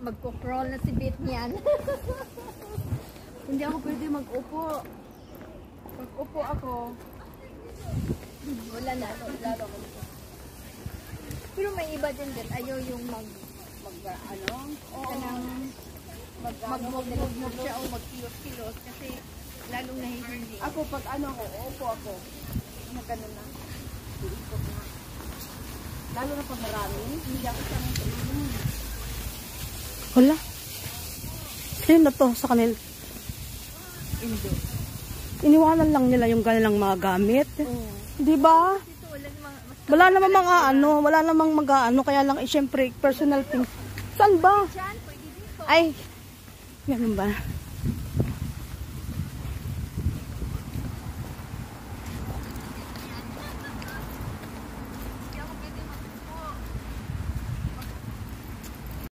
magko-crawl na si Bit niyan. Hindi ako pwede mag-upo. Pag-upo ako, Wala na. Lalo ko. Pero may iba din din. Ayaw yung mag-move siya o mag-kilos-kilos kasi lalong nahihindi. ako pag ano ko, upo ako. Magano na. Iikot na. Lalo na pag marami, hindi ako siya ng tulong. Wala. Sino na to sa kanil? Indo. Iniwanan lang nila yung kanilang mga gamit. Di ba? Dito Wala wala namang namang mga ano, wala namang mag-ano, kaya lang syempre personal things. Saan ba? dyan, pwede dito. Ay, ganun ba?